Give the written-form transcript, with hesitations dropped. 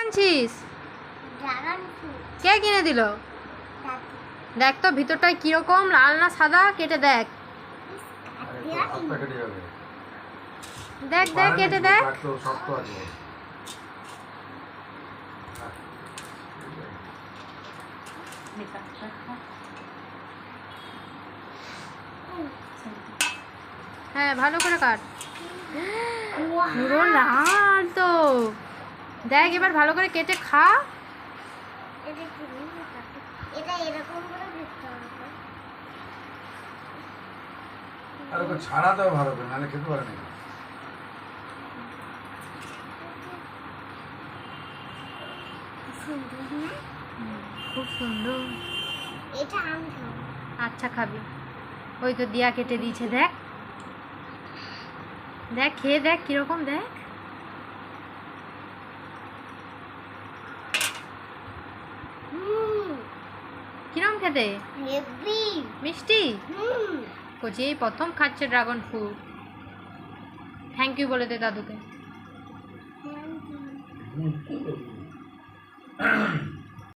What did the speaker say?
আনছিস? Dragon fruit. কে কিনে দিল? দাদু। দেখ তো ভিতরটায় কিরকম, লাল না সাদা, কেটে দেখ। দেখ দেখ কেটে দেখ। হ্যাঁ ভালো করে কাট। পুরো লাল তো। দেখ এবার ভালো করে কেটে খা। এটা কি নিয়ে কাটো? এটা এরকম করে দেখতে হবে। আর ওকে ছাড়া দাও ভালো করে, নাহলে খেতে পারে না। সুন্দর না? খুব সুন্দর। এটা আমি খাবো। আচ্ছা খাবি। ওই তো দিয়া কেটে দিয়েছে, দেখ দেখ খেয়ে দেখ কিরকম, দেখ। কিরকম খেতে? হেভি। মিষ্টি? কচি এই প্রথম খাচ্ছে ড্রাগন ফ্রুট। থ্যাংক ইউ বলে দে দাদুকে। Thank you.